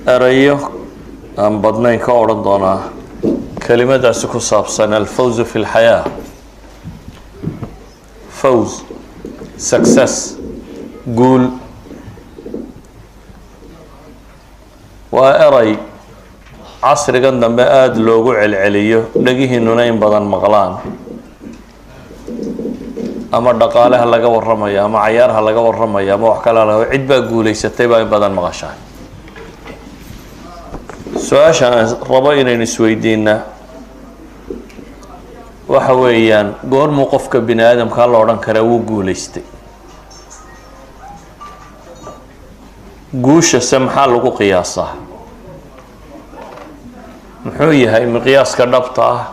أريو أم بدنين كورن دونا كلمة سكو صابسن الفوز في الحياة فوز success قول وأري عصر قندم بآد لوغو عليو لقيه نونين بدن مغلان أما دقالها لغا ورميا أما عيارها لغا ورميا أما وحكالا لغا عدبا قولي ستيبا بدن مغشان سؤاشا رباينا نسويدينا وحويان قول موقفك بني آدم كالله وران كراوو قوليستي قوش السمحة لغو قياسة محوية هاي مقياس كنبطة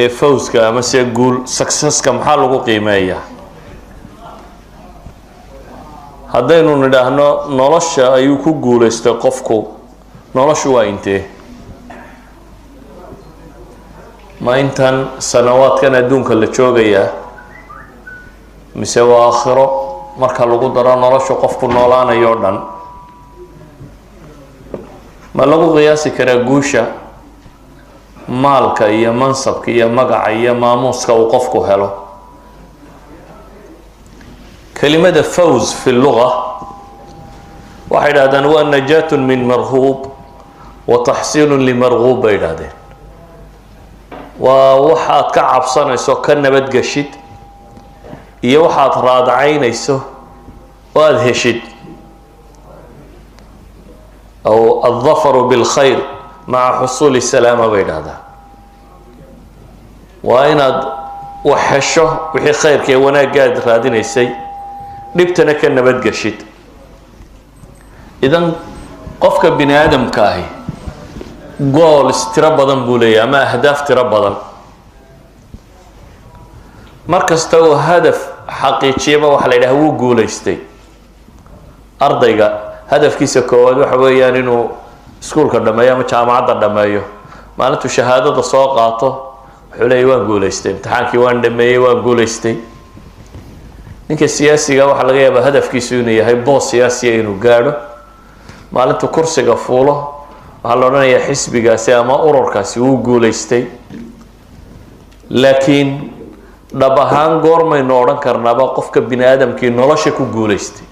فوزك أمس يقول سكسسك محا لغو قيمية هدينو ندهنا نولشا أيوكو قوليستي قفكو نولشو وإنتي ما إنتان سنوات كان دونك اللي تشوغيا مسوا آخره marka lagu daro nolosha qofku noolaanayo dhan ma lagu qiyaasi karaa guusha maalka iyo mansabka iyo magaca iyo maamuuska uu qofku helo kelimada fawz fi lugha waxay yiraahdaan waa najaatun min marhub wa tahsilun li marghub bay yiraahdeen waa waxaad ka cabsanayso ka nabad gashid iyo waxaad raadacaynayso oo aad heshid أو الظفر بالخير مع حصول السلامة بين هذا وإن وحشه وحي خير كي وانا قاعد رادين السي نبتنا كنا بدقشيت إذن قفك بني آدم كاهي قول استربضا بوليا ما أهداف تربضا مركز تو هدف حقيقي ما وحلا له هو قوليستي أرضيقا هدف كيس كواد وحويان إنه سكول كدمايا ما جامعة دمايا ما أنتو شهادة الساقاته حلي وان قوليستي امتحان كي وان دمايا وان قوليستي إنك السياسي جا وحلا جايب هدف كيسوني هاي بوس سياسي إنه قاعده ما أنتو كرسي قفوله وحلا رنا يحس بجاسي ما أورور كاسي هو قوليستي لكن dhabahaan goormay nooran karnaaba qofka bini aadamkii nolosha ku guuleystay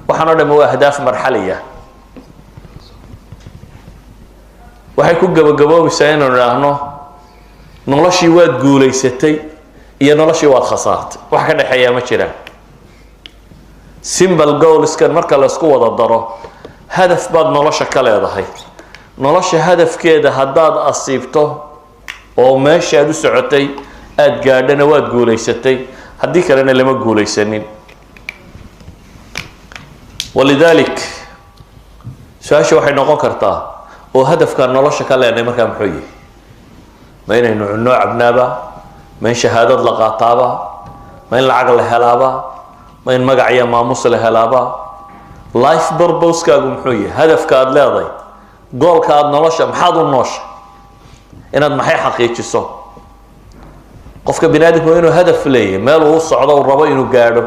waxaana dhamo ahdaaf marxaliya waxay ku gabagaboobaysaa inaan raahno noloshii waad guuleysatay iyo noloshii waad khasaartay wax ka dhaxeeya ma jiraan simple goals kan marka la isku wada daro hadaf baad nolosha ka leedahay nolosha hadafkeeda haddaad asiibto oo meesha aad u socotay aad gaadhana waad guuleysatay haddii kalena lama guuleysanin walidalik su-aasha waxay noqon kartaa oo hadafka nolosha ka leenay markaa muxuu yahay ma inaynu cunno cabnaaba ma in shahaadad la qaataaba ma in lacag la helaaba ma in magac iyo maamuus la helaaba life purpose-kaagu muxuu yahay hadafka aad leedahay goolka aad nolosha maxaad u noosha inaad maxay xaqiijiso qofka bini aadamku inuu hadaf leeyahay meel uu socdo uu rabo inuu gaadho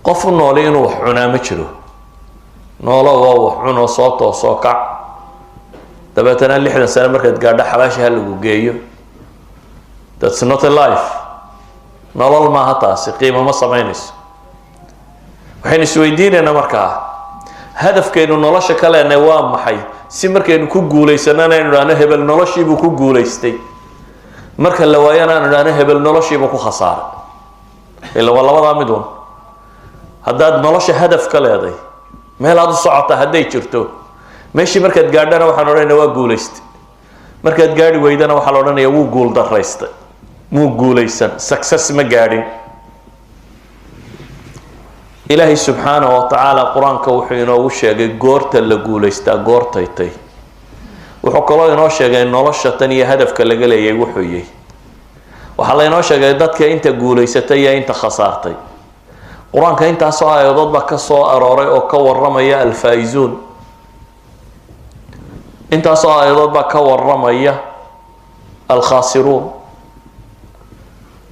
qof noole inuu wax cunaa ma jiro noolo waa wax cuno soo toosoo kac dabeetana 60 sano markaad gaadho xabaasha lagu geeyo that's not a life nolol ma hataasi qiimo ma samaynayso waxaynu isweydiinaynaa markaa hadafkeenu nolosha ka leenahay waa maxay si markaynu ku guuleysanana inuu dhaano hebel noloshiibuu ku guuleystay marka la waayana aan dhaana hebel noloshiiba ku khasaaray ila walaba midun haddaad nolosha hadaf ka leedahay meel aad u socota hadday jirto meeshii markaad gaadhana waxaan odhanaynaa waa guuleystay markaad gaadhi weydana waxaa la odhanayaa wuu guul daraystay muu guuleysan success ma gaadhin ilaahay subxaanahu wa tacaala qur-aanka wuxuu inoogu sheegay goorta la guuleystaa goortay tay wuxuu kaloo inoo sheegay nolosha tan iyo hadafka laga leeyahay wuxuu yahay waxa la inoo sheegay dadka inta guuleysatay iyo inta khasaartay quraanka intaas oo aayadood ba ka soo arooray oo ka waramaya al-faa'izuun intaas oo aayadood ba ka waramaya al-khaasiruun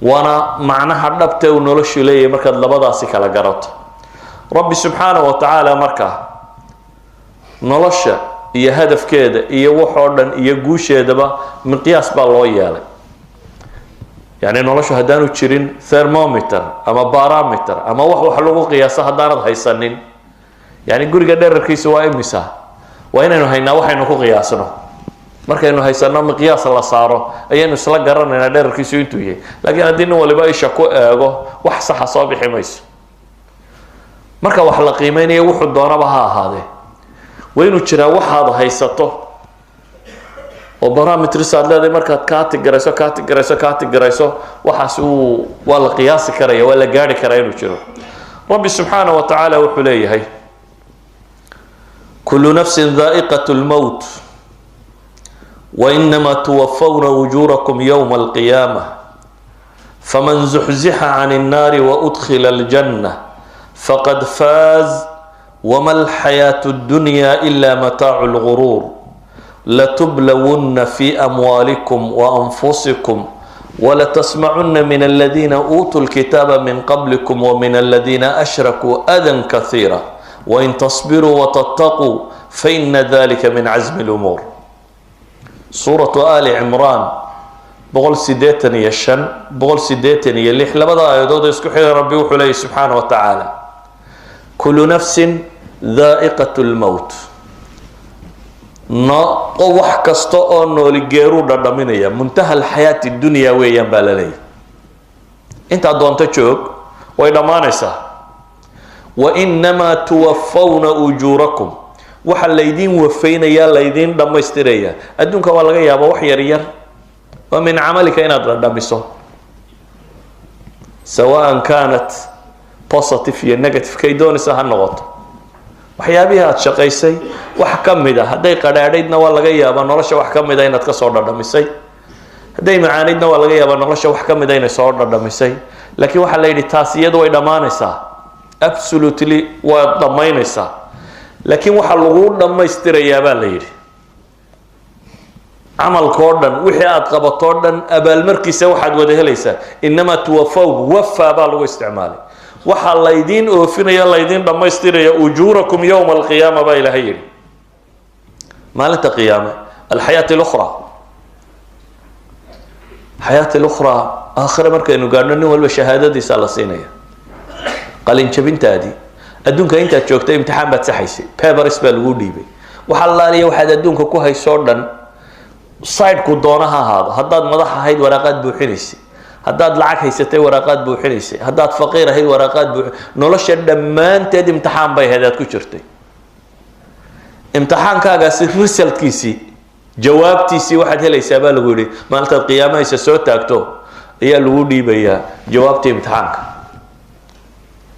wana macnaha dhabta uu noloshu leeyahay marka labadaasi kala garato rabbi subhanahu wa ta'ala marka nolosha iyo hadafkeeda iyo waxoo dhan iyo guusheedaba miqyaas baa loo yeelay. يعني noloshu haddaanu jirin thermometer ama barometer ama wax lagu qiyaaso haddaanad haysanin, yani guriga dherarkiisa waa imisa, waa inaynu haynaa waxaynu ku qiyaasno. markaynu haysano miqyaas la saaro ayaynu isla garanaynaa dherarkiisu intuu yahay. laakiin haddii nin waliba isha ku eego wax saxa soo bixi mayso. marka wax la qiimeynayo wuxuu doonaba ha ahaadee waa inuu jiraa waxaad haysato oo barometris aad leedahay. markaad kaatigarayso waxaas waa la qiyaasi karaya, waa la gaari karaa inuu jiro. rabbi subxaanaه wa tacaala wuxuu leeyahay kulu nafsin dhaa'iqaة اlmowt وإنما توفون أجوركم يوم القيامة فمن زحزح عن النار وأدخل الجنة فقد فاز وما الحياة الدنيا إلا متاع الغرور لتبلون في أموالكم وأنفسكم ولتسمعن من الذين أوتوا الكتاب من قبلكم ومن الذين أشركوا أذى كثيرا وإن تصبروا وتتقوا فإن ذلك من عزم الأمور. سورة آل عمران بقول سيدتن يشن بقول سيدتن يلح لبدا يدود يسكحي ربي وحليه سبحانه وتعالى كل نفس ذائقة الموت. wax kasta oo nool geeru dhadhaminaya muntaha alxayaat addunya weeyaan baa la leeyahay. inta doonta joog way dhamaanaysaa. wa inma tuwaffawna ujurakum, waxa laydin wafeynaya laydin dhamaystiraya. adduunka waa laga yaabaa wax yar yar waa min camalika inaad dhadhamiso, sawaan kanat positive iyo negative kay doonaysa ha noqoto. waxyaabihii aad shaqaysay wax ka mid ah hadday qadhaadhaydna waa laga yaabaa nolosha wax ka mid ah inaad ka soo dhadhamisay, hadday macaanidna waa laga yaabaa nolosha wax ka mid ah inay soo dhadhamisay. laakiin waxaa la yidhi taas iyadu way dhammaanaysaa, absolutely waa dhammaynaysaa. laakiin waxa lagu dhammaystirayaa baa la yidhi camalkoo dhan wixii aad qabatoo dhan abaalmarkiisa waxaad wada helaysaa. inamaa tuwafaw wafa baa lagu isticmaalay. waxaa laydin oofinaya laydin dhammaystiraya ujuurakum yowma alqiyaama baa ilaahay yidhi maalinta qiyaame. alxayaat اlukhra, xayaat اlukhraa aakhire markaynu gaadhno nin walba shahaadadiisa la siinaya. qalin jabintaadii adduunka intaad joogtay imtixaan baad saxaysay, papers baa lagu dhiibay. waxa laaliya waxaad adduunka ku haysoo dhan sideku doona ha ahaado. haddaad madax ahayd waraaqaad buuxinaysay, haddaad lacag haysatay waraaqaad buuxinaysay, haddaad faqiir ahayd waraaqaad nolosha dhammaanteed imtixaan bay ahayd aad ku jirtay. imtixaankaagaasi resultkiisii jawaabtiisii waxaad helaysaa baa lagu yidhi maalintaad qiyaamahaysa soo taagto ayaa lagu dhiibayaa jawaabtii imtixaanka.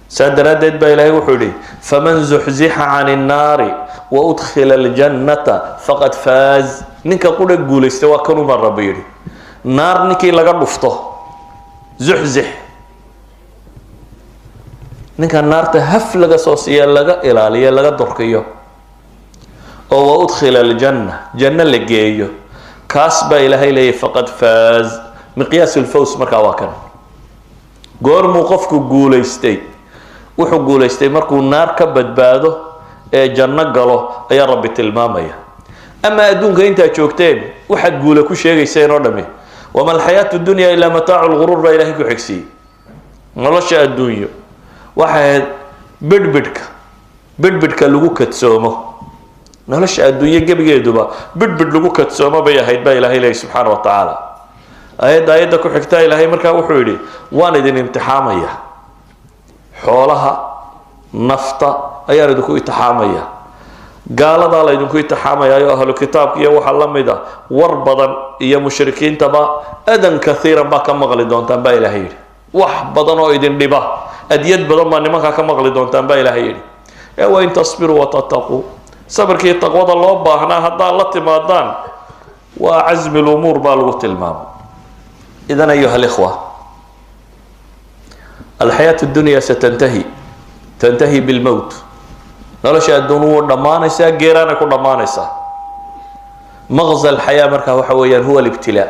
saa daraaddeed baa ilaahay wuxuu yidhi faman zuxzixa cani الnaari waudkhila اljannata faqad faaz. ninka qudha guulaysta waa kanuma rabbi yidhi. naar ninkii laga dhufto zuxzix, ninka naarta haf laga soo siiya laga ilaaliyo laga dorkiyo oo waudkhila aljanna janno la geeyo, kaas baa ilaahay leeyahy faqad faaz. miqyaas ulfaws markaa waa kan. goormuu qofku guulaystay? wuxuu guulaystay markuu naar ka badbaado ee janno galo ayaa rabbi tilmaamaya. ama adduunka intaad joogteen waxaad guula ku sheegayseen oo dhami wama alxayaatu dunya ilaa mataacu lguruur baa ilaahay ku xigsiiyey. nolosha adduunyo waxay ahayd bidhbidhka lagu kadsoomo. nolosha adduunyo gebigeeduba bidhbidh lagu kadsoomo bay ahayd baa ilaahay leeyahy subxaana wa tacaala. aayadda ku xigtaa ilaahay markaa wuxuu yidhi waan idin imtixaamaya. xoolaha nafta ayaan idinku imtixaamaya. gaaladaa laydinku imtixaamayayo ahlu kitaabka iyo waxaa la mid a war badan iyo mushrikiintaba adan kaiiran baa ka maqli doontaan baa ilaahay yidhi. wax badan oo idin dhiba adyad badan baa nimankaa ka maqli doontaan baa ilaahay yidhi. ee wain tasbiruu watataquu, sabirkii taqwada loo baahnaa haddaad la timaadaan waa casmi lumuur baa lagu tilmaamay. idan ayuha alikhwa, alxayaat dunya tantahi bilmowt. nolosha adduun wuu dhammaanaysaa, geeraanay ku dhammaanaysaa. maqza alxayaa markaa waxa weeyaan huwa alibtilaa.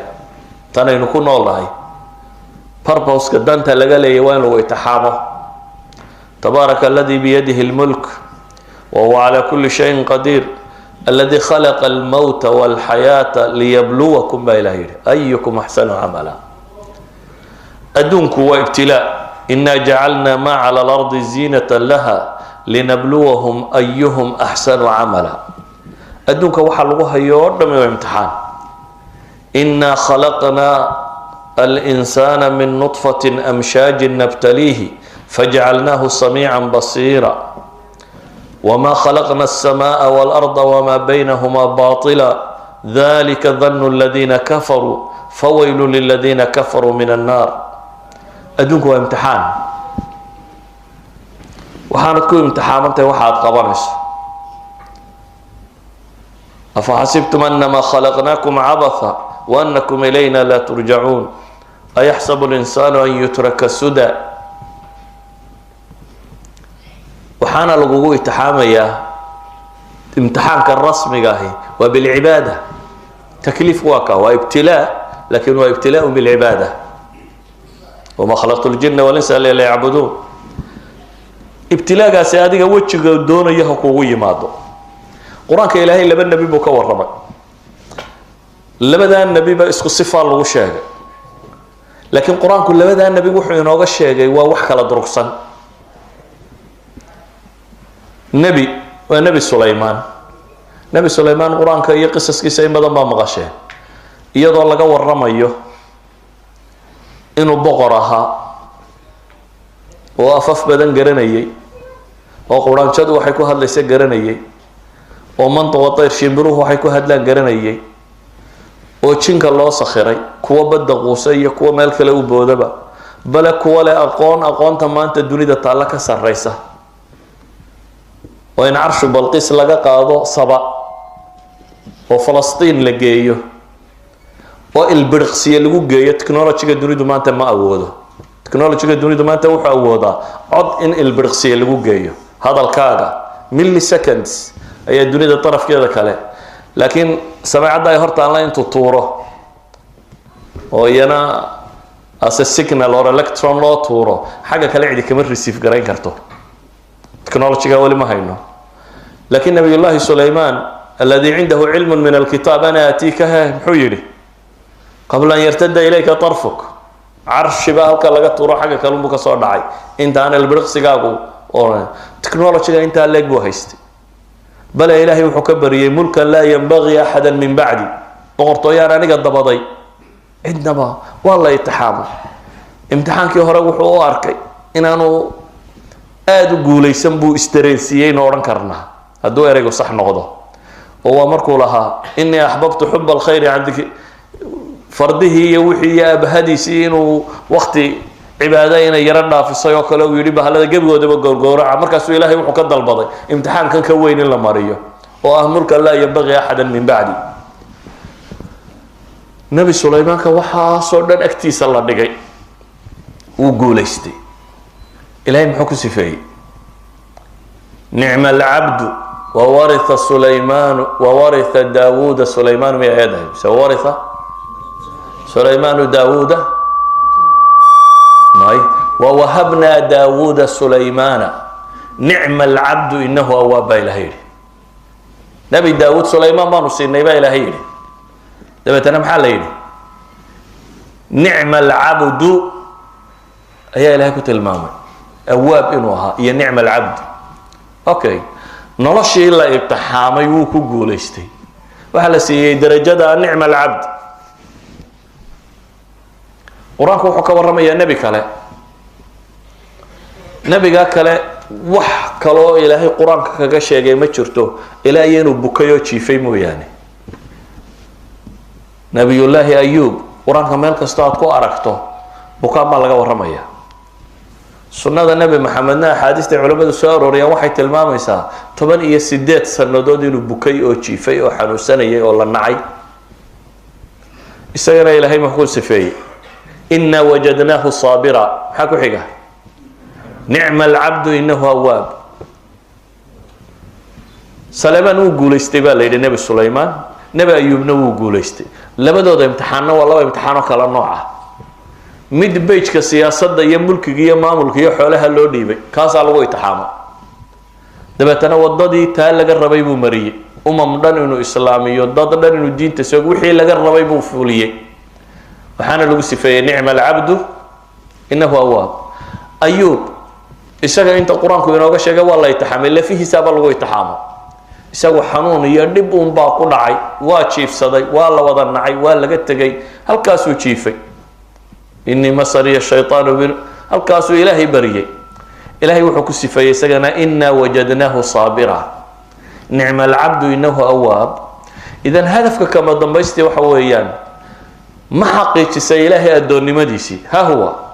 tanaynu ku nool nahay barboska danta laga leeyay waa in lagu itixaamo. tabaaraka aladii biyadihi lmulk wahuwa calaa kulli shayin qadiir الذي خلق الموت والحياة ليبلوكم بإلهي أيكم أحسن عملا أدونك وابتلاء إنا جعلنا ما على الأرض زينة لها لنبلوهم أيهم أحسن عملا أدونك وحلوها يوردم وامتحان إنا خلقنا الإنسان من نطفة أمشاج نبتليه فجعلناه سميعا بصيرا وما خلقنا السماء والأرض وما بينهما باطلا ذلك ظن الذين كفروا فويل للذين كفروا من النار أدونك وامتحان وحانتكم امتحان أنت وحاد قبرس أفحسبتم أنما خلقناكم عبثا وأنكم إلينا لا ترجعون أيحسب الإنسان أن يترك سدى وحانا لغوه اتحاميا امتحانك الرسمي قاهي وبالعبادة تكليف واقع وابتلاء لكن هو ابتلاء بالعبادة وما خلقت الجن والإنس إلا ليعبدون ابتلاء سيادك وجهك دون يهكوي ماضو قرآنك إلهي لبن النبي بك ورمى لبدا النبي اسكو صفة لغو شاقة لكن قرآنك لبدا النبي وحي نوغا شاقة ووحك لدرقصا نبي ونبي سليمان نبي سليمان قرآنك إيا قصص كيسا إمادا ما مغاشين إيادو لغا ورمى إنو بقرها وأفف بدن قرنيي وقرآن شدو وحيكو هاد ليسا قرنيي ومنطق وطير شمبروه وحيكو هاد لان قرنيي وشنك الله سخيري كوا بدا قوسي كوا مالك لو بودبا بلا كوا لا أقون تما أنت الدنيا دا تعالك سريسة وإن عرش بلقيس لغا قادو صبا وفلسطين لقيو والبرقسية لغو قيو تكنولوجيا الدنيا دا ما أنت ما أوده تكنولوجيا الدنيا دا ما أنت وحو أوده عد إن البرقسية لغو قيو هذا الكاغا ملي سكندز أي الدنيا دا طرف كده كله لكن سماعة دا يهرت عنلا انتو طوره ويانا أسا سيجنال أو إلكترون لو طوره حاجة كالعدي كمير ريسيف قرين كارتو تكنولوجيا أولي ما هينو لكن نبي الله سليمان الذي عنده علم من الكتاب أنا أتيكها محيري قبل أن يرتد إليك طرفك عرش باهوك لغا طوره حاجة كالنبوك صور دعي انت أنا البرقسي قاقو تكنولوجيا انت اللي قوة هيستي بل إلهي وحكبري ملكا لا ينبغي أحدا من بعدي بغرطويان أنا قد ضبضي عندما والله يتحامل امتحانك يهرق وحو أركي إن أنا آدو قولي سنبو استريسيين ورن كرنا هدو يريقو صح نغضو وهو مركو لها إني أحببت حب الخير عندك فرده يوحي أبهدي سين ووقتي عبادين يرنا في الصيوك لو يريبها هذا قبل ودب الجورع مركز إلهي وحكد البضي امتحان كان كوين إلا ماريو وأمرك لا ينبغي أحدا من بعدي نبي سليمان كوحا صورنا أكتيس الله دقي وقوليستي إلهي محكو سفاي نعم العبد وورث سليمان وورث داوود سليمان من يده وورث سليمان داوود ووهبنا داوود سليمان نعم العبد إنه أواب إلهي نبي داوود سليمان ما نصير نبي إلهي دبت أنا محل إلهي نعم العبد هي إلهي كنت المامة أواب إنوها هي نعم العبد أوكي نرشي إلا ابتحامي وكو قوليستي وحلا سي درجة نعم العبد قرآنك وحكا ورمي يا نبي كلا نبي كلا وح كلو إلهي قرآنك كغشي جاي ما شرته إلهي إنه بكيو شيفي مو يعني نبي الله أيوب قرآنك مالك استعد كو أركته بكاء ما لقى ورمي سنة النبي محمدنا حادثة علماء السؤال وريا واحد المام يسا طبعا هي سدات سندود إنه بكيو شيفي أو حنوسانية ولا نعي يسير إلهي محكول سفي إنا وجدناه صابرا حكو حقا نعم العبد إنه أواب سليمان وقول استبال إلى نبي سليمان نبي أيوب وقول استي لبدو ده امتحانه والله امتحانه كلا نوعه مد بيج كسياسة ده يملك جيا ما ملك جيا حولها اللودي بي كاس على وقت حامة ده بتنا وضدي تال لقى الربيب مريء dhan inuu islaamiyo dad dhan inuu diinta soo wixii laga rabay buu fuliyay waxaana lagu sifeeyay ni'mal abdu innahu awwab ayub isaga inta quraanku inooga sheegay waa la itixaamay lafihiisa baa lagu itixaamo isagu xanuun iyo dhib baa ku dhacay waa jiifsaday waa la wada nacay waa laga tagay halkaasuu jiifay inni masariya shaytaanu bil halkaasuu ilaahay bariyay ilaahay wuxuu ku sifeeyay isagana inna wajadnahu sabira ni'mal abdu innahu awwab idan hadafka kama dambaystii waxa weeyaan ma xaqiijisay ilaahay adoonnimadiisii ha huwa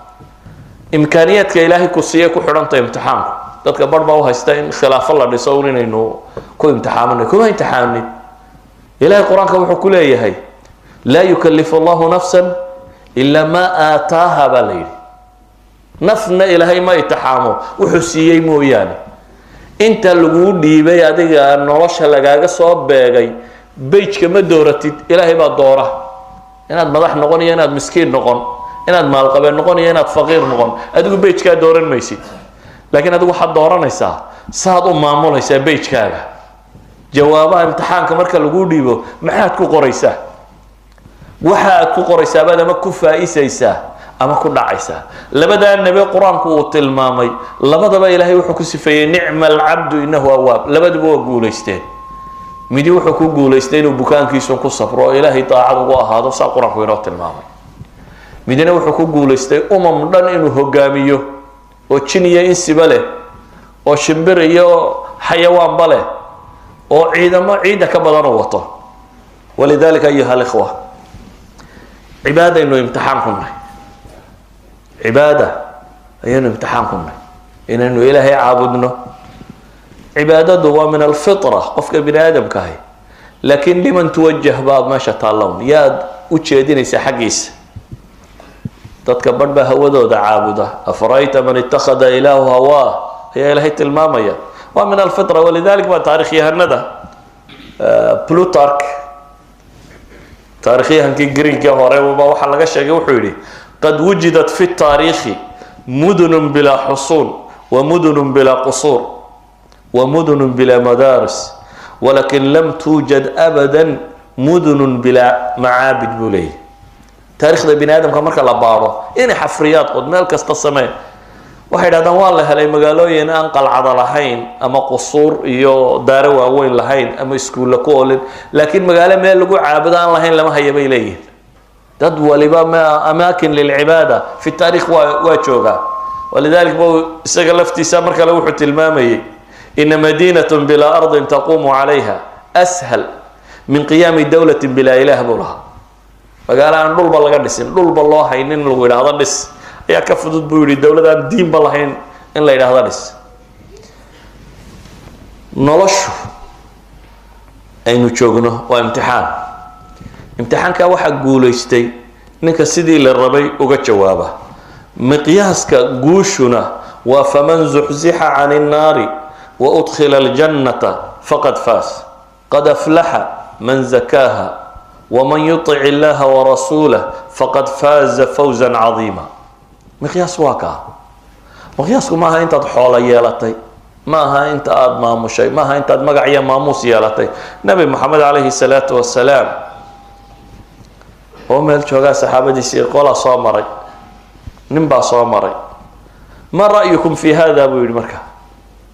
imkaaniyaadka ilaahay ku siiyay ku xidhanta imtixaanku dadka barba u haysta in khilaafo la dhiso inaynu ku imtixaamno kuma imtixaamin ilaahay quraanka wuxuu ku leeyahay la yukallifu Allahu nafsan illa ma aataaha balayhi nafna ilaahay ma imtixaamo wuxuu siiyay mooyaan inta lagu dhiibay adiga nolosha lagaaga soo beegay beejka ma dooratid ilaahay baa doora inaad madax noqon iyo inaad miskiin noqon inaad maal qabeen noqon iyo inaad faqiir noqon adigu beejka dooran maysid laakiin adigu waxaad dooranaysaa saad u maamulaysaa beejkaaga jawaabaha imtixaanka marka lagu dhiibo maxaad ku qoraysaa waxaad ku qoraysaa baad ama ku faa'iisaysaa ama ku dhacaysaa labada nabi quraanku uu tilmaamay labadaba ilaahay wuxuu ku sifeeyay ni'mal abdu innahu awwab labaduba waa guuleysteen midi wuxuu ku guuleystay inuu bukaankiisu ku sabro ilaahay taacad ugu ahaado saa quraanku inoo tilmaamay midina wuxuu ku guuleystay dhan inuu hogaamiyo oo jiniya insiba leh oo shimbir iyo xayawaan leh oo ciida ka badan wato walidaalika ayuha alikhwa cibaada inuu imtixaan ku nahay cibaada ayuu imtixaan ku nahay inaynu ilaahay caabudno cibaadadu waa min alfitra qofka bini aadamka ah laakiin liman tuwajjah baad meesha taalown yaad u jeedinaysaa xaqiisa dadka badba hawadooda caabuda afrayta man ittakhadha ilaahu hawaa ya ilaahay tilmaamaya waa min alfitra walidaalika ma taariikh yahanada Plutarch taariikhankii Greek hore waxa laga sheegay wuxuu yiri qad wujidat fi at-tarikh mudun bila husul wa mudun bila qusur wa mudun bila madaris ولكن لم توجد ابدا مدن بلا معابد بولي تاريخ بني ادم كان marka la baaro in xafriyaad qod meel kasta samee waxay dhaadaan waa la helay magaalooyin aan qalcad lahayn ama qusuur iyo daaro waaweyn lahayn ama iskuul ku oolin laakiin magaalo meel lagu caabudo aan lahayn lama hayabay leeyihiin dad waliba ma amaakin lil ibada fi taariikh waa jooga walidaalك buu isaga laftiisa marka la wuxuu tilmaamayay in madinatun bila ardin taqumu alayha ashal min qiyam dawlatin bila ilaah bulaha magaalo aan dhulba laga dhisin dhulba loo haynin lagu yiraahdo dhis ayaa ka fudud buu yiri dawladaan diin ba lahayn in la yiraahdo dhis noloshu aynu joogno waa imtixaanka waxa guuleystay ninka sidii la rabay uga jawaaba miqyaaska guushuna wa faman zuhziha 'anil naari wa udkhila al-jannata faqad faz qad aflaha man zakaha ومن يطع الله ورسوله فقد فاز فوزا عظيما مقياس واقع مقياسك ما ها انت حول يالتي ما ها انت اد ماموشي ما ها انت مغعيه ماموس يالتي نبي محمد عليه الصلاه والسلام ومل جوغا صحابتي سي قولا سو مري نبا سو مري ما رايكم في هذا ابو المركه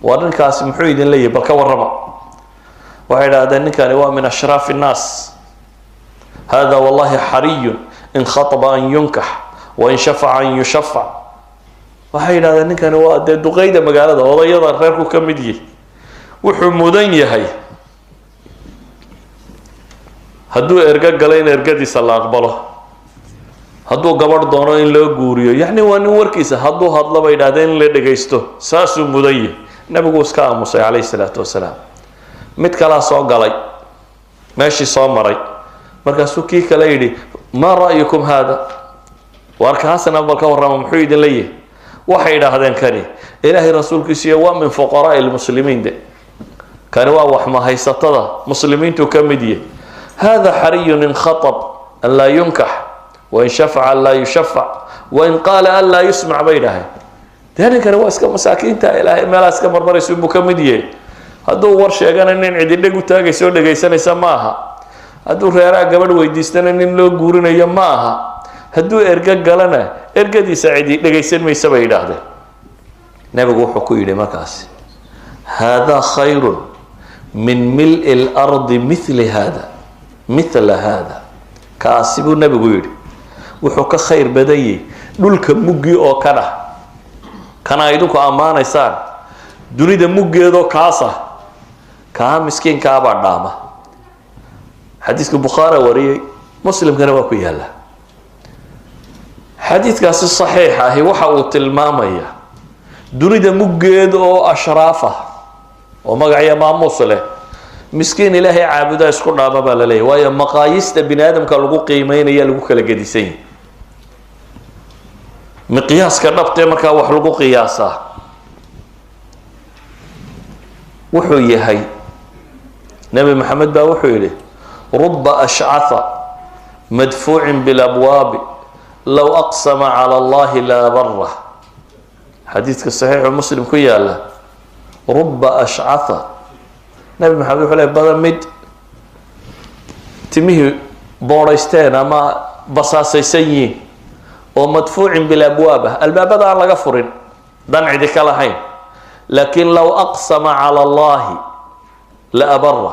ودنكاس محو يدين لي بل كورما waxay dhaadeen ninkani waa min ashraf الناس هذا والله حري إن خطب أن ينكح وإن شفع أن يشفع وحين هذا نكان واد دقيدة مقالة والله يضع غيركم كمدي وحمودين يهي هدو إرقاق قلين إرقادي صلى أقبله هدو قبر دونو إن لو قوريو يعني وانو وركيسة هدو هدلا بيدادين اللي دقيستو ساسو مدي نبي قوسكا موسى عليه الصلاة والسلام متكلا صو قلي ماشي صو مري markaasuu kii kale yidhi ma ra'yukum hada warkaasna balka warama muxuu idin leeyahay waxay yidhaahdeen kani ilaahay rasuulkiisa waa min fuqaraa ilmuslimiin kani waa wax ma haysatada muslimiintu ka mid yahay hada hariyun in khatab an la yunkah wa in shafa'a la yushaffa wa in qala an la yusma' baydahay dani kani waa iska masaakiinta ilaahay meelaas ka marmaraysu buu ka mid yahay hadduu war sheegana nin cidi dheg u taagayso dhegaysanaysa ma aha hadduu reeraha gabadh weydiistana nin loo guurinayo ma aha hadduu erga galana ergadiisa cidi dhegaysan maysa bay yidhaahdeen nabigu wuxuu ku yidhi markaasi hada khayrun min mil'i lardi mithla hada kaasi buu nabigu yidhi wuxuu ka khayr badan yahay dhulka muggii oo kana kana idinku ammaanaysaan dunida muggeedoo kaasa kaa miskiinkaabaa dhaama xadiiska bukhaari wariyay muslimkana waa ku yaalla xadiidkaasi saxiix ahi waxa uu tilmaamaya dunida muggeeda oo ashraafa oo magacyo maamuus leh miskiin ilaahay caabudaa isku dhaama baa la leeyahy waayo maqaayista bini aadamka lagu qiimeynaya lagu kala gedisan yahay miqyaaska dhabtee markaa wax lagu qiyaasaa wuxuu yahay nabi maxamed baa wuxuu yidhi ruba ashcatha madfuucin bilabwaabi low aqsama cala allahi laa barah xadiidka saxiixu muslim ku yaala ruba ashcatha nabi maxamed wuxuu leey badan mid timihii boodaysteen ama basaasaysan yihiin oo madfuucin bilabwaab ah albaabada aan laga furin dan cidi ka lahayn laakiin low aqsama cala allahi la abara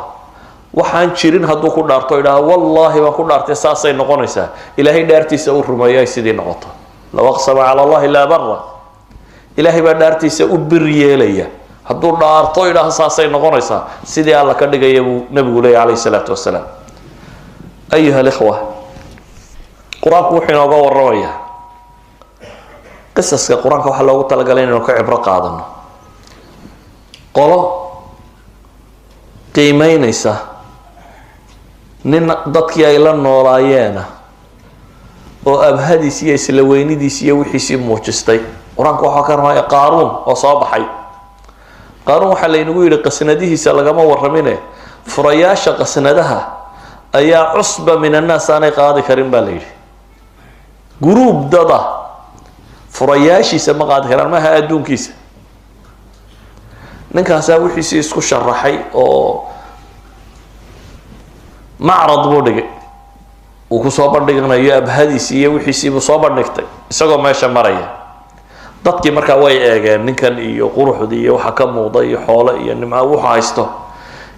waxaan jirin hadduu ku dhaarto idhaha wallaahi baan ku dhaartay saasay noqonaysaa ilaahay dhaartiisa u rumeeyo ay sidii noqoto low aqsama cala allahi la abara ilaahay baa dhaartiisa u bir yeelaya hadduu dhaarto idhaha saasay noqonaysaa sidii alla ka dhigaya buu nabigu leeyahy calayhi salaatu wasalaam ayuha alikhwa qur-aanku wuxuu inooga warramayaa qisaska qur-aanka waxaa loogu talagalay inaynu ka cibro qaadano qolo qiimeynaysa nin dadkii ay la noolaayeena oo abhadiis iyo isla weynidiis iyo wixiisii muujistay qur-aanku waxaa ka ramaya qaaruun oo soo baxay qaaruun waxaa laynagu yidhi qasnadihiisa lagama warramine furayaasha qasnadaha ayaa cusba min annaas aanay qaadi karin baa la yidhi guruub dada furayaashiisa ma qaadi karaan maaha adduunkiisa ninkaasaa wixiisii isku sharaxay oo macrad buu dhigay uu kusoo bandhiganayo abhadiisii iyo wixiisiibuu soo bandhigtay isagoo meesha maraya dadkii markaa way eegeen ninkan iyo quruxdii iyo waxa ka muuqda iyo xoolo iyo nimca wuxuu haysto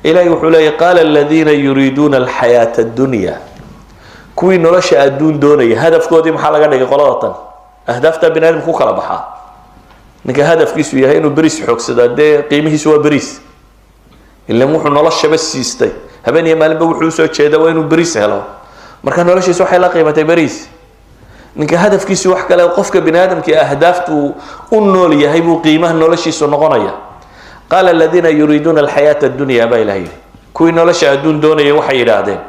ilaahay wuxuu leeyahy qaala aladiina yuriiduuna alxayaata addunya kuwii nolosha adduun doonaya hadafkoodii maxaa laga dhigay qolada tan ahdaafta bini aadamka ku kala baxaa ninka hadafkiisu yahay inuu beriis xoogsadaa dee qiimihiisu waa beriis ilan wuxuu noloshaba siistay habeen iyo maalinba wuxuu usoo jeeda waa inuu beriis helo marka noloshiisa waxay la qiimatay beriis ninka hadafkiisu wax kale qofka bini aadamkii ahdaaftu u nool yahay buu qiimaha noloshiisu noqonaya qaala aladiina yuriiduuna alxayaata addunya baa ilaha yidhi kuwii nolosha adduun doonaya waxay yidhaahdeen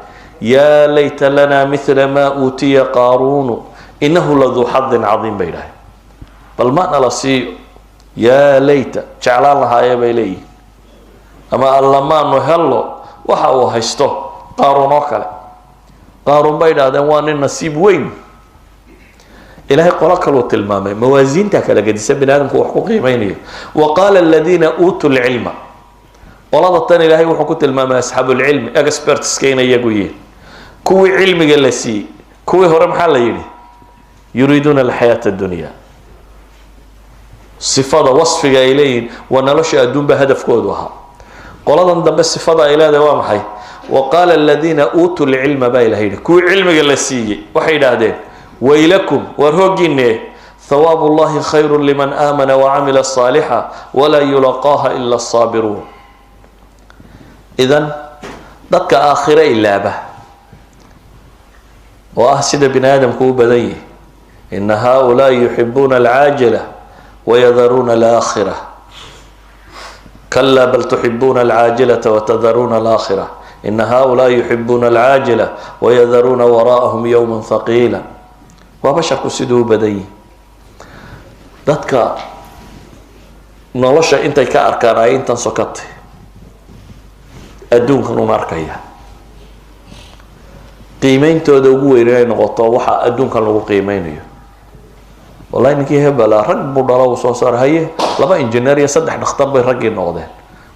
yaa layta lana mila maa uutiya qaaruunu inahu laduu xadin cadiim bay yidhahdeen bal ma nala siiyo yaa layta jeclaan lahaayee bay leeyihin ama allamaanu hello waxa uu haysto qaaruun oo kale qaaruun bay idhahdeen waa nin nasiib weyn ilaahay qolo kaluu tilmaamay mawaasiinta kala gedisan bini aadamku wax ku qiimeynayo wa qaala aladiina uutuu lcilma qolada tan ilaahay wuxuu ku tilmaamay asxaabu lcilmi expertska inay iyagu yihiin kuwii cilmiga la siiyey kuwii hore maxaa la yidhi yuriiduuna alxayaata addunya sifada wasfiga ay leeyihiin waa nolosha adduunba hadafkoodu ahaa qoladan dambe sifada ay leedahay waa maxay wa qaala aladiina uutuu lcilma baa ilaha yidhi kuwii cilmiga la siiyey waxay yidhaahdeen waylakum waar hoogiine thawaabu llahi khayru liman aamana wacamila saalixa walaa yulaqaaha ila asaabiruun idan dadka aakhire ilaaba oo ah sida bini aadamku u badan yihi ina haulaai yuxibuuna alcaajila wayadaruuna alaakhira kalaa bal tuxibuuna alcaajilata watadaruuna alaakhira ina haulaai yuxibuuna alcaajila wayadaruuna waraa'ahum yowma thaqiila waa basharku siduu u badan yihi dadka nolosha intay ka arkaan ay intan sokatay adduunkan un arkaya qiimeyntooda ugu weyn inay noqoto waxa adduunkan lagu qiimeynayo wallahi ninkii hebela rag buu dhalo uu soo saar haye 2 injineer iyo 3 dhakhtar bay raggii noqdeen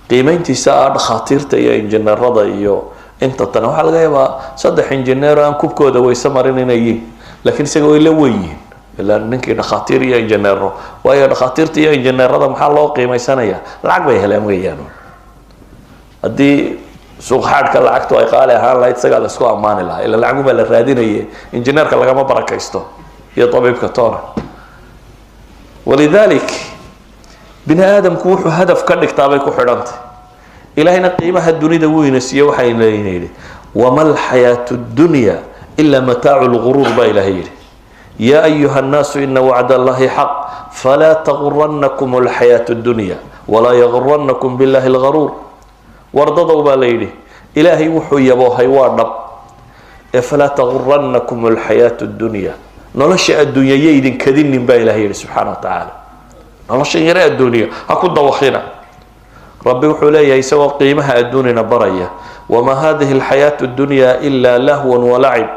qiimayntiisa dhakhaatiirta iyo injineerada iyo inta tan waxaa laga yaabaa 3 injineer aan kubkooda waysa marin inay yihiin laakiin isaga way la weeyeen ilaa ninkii dhakhaatiir iyo injineero waayo dhakhaatiirta iyo injineerada maxaa loo qiimaysanaya lacag bay heleen weeyaan haddii suuq xaadka lacagtu ay qaali ahaan lahayd isagaa la isku ammaani lahaa ila lacag baa la raadinayay injineerka lagama barakaysto iyo tabiibka toona walidalik bini aadamku wuxuu hadaf ka dhigtaa bay ku xidhantay ilaahayna qiimaha dunida weyna siiyo waxay leeyihiin wama alxayaatu dunya illa mataacu lguruur baa ilaahay yidhi يا أيها الناس إن وعد الله حق فلا تغرنكم الحياة الدنيا ولا يغرنكم بالله الغرور وارضوا بالليل إلهي وحو يبوهي وارنب فلا تغرنكم الحياة الدنيا نلشأ الدنيا يدين كذين با إلهي سبحانه وتعالى نلشأ يرى الدنيا أكون دوخينا ربي وحو لا يسوى قيمها الدنيا برية وما هذه الحياة الدنيا إلا لهو ولعب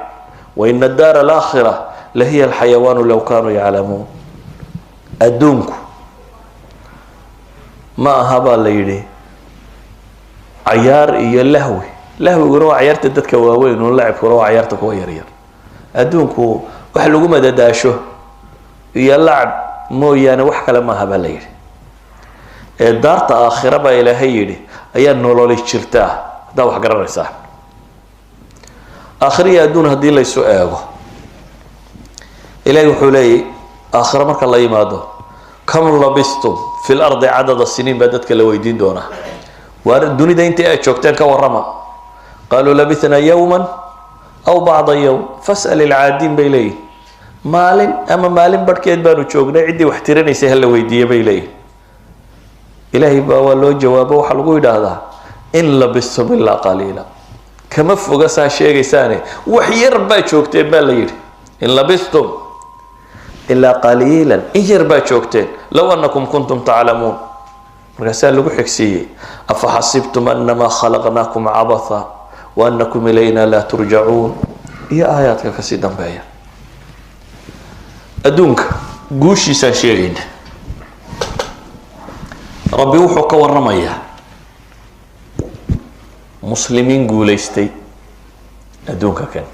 وإن الدار الآخرة لهي الحيوان لو كانوا يعلمون أدونكو ما هبا ليدي عيار إيا لهوي يروح عيارت دتك واوين ولعب يروح عيارتك ويرير أدونكو وحلقوا مدى داشو إيا اللعب مو يانا وحكا لما هبا ليدي دارت آخرة با إلهي يدي أيان نولولي شرتاه دا وحقا الرساح آخرية أدون هدي ليسو آغو إلهي وحولي آخر مرك الله يماده كم لبستم في الأرض عدد السنين بدتك لويدين دونه والدنيا ده انت اشوكتين كورما قالوا لبثنا يوما أو بعض يوم فاسأل العادين بيلي مال بركيت بانو تشوكنا عندي واحترين يسهل لويدية بيلي إلهي باولو جوابه وحلقوا هذا إن لبستم إلا قليلا كما فوق شيء ثاني وحير باشوكتين بيلي إن لبستم إلا قليلا إجر باشوكتين لو أنكم كنتم تعلمون رسالة بحكسية أفحسبتم أنما خلقناكم عبثا وأنكم إلينا لا ترجعون هي آيات كسيدا بايا أدونك قوشي ساشيرين ربي وحوك والرمية مسلمين قوليستي أدونك كان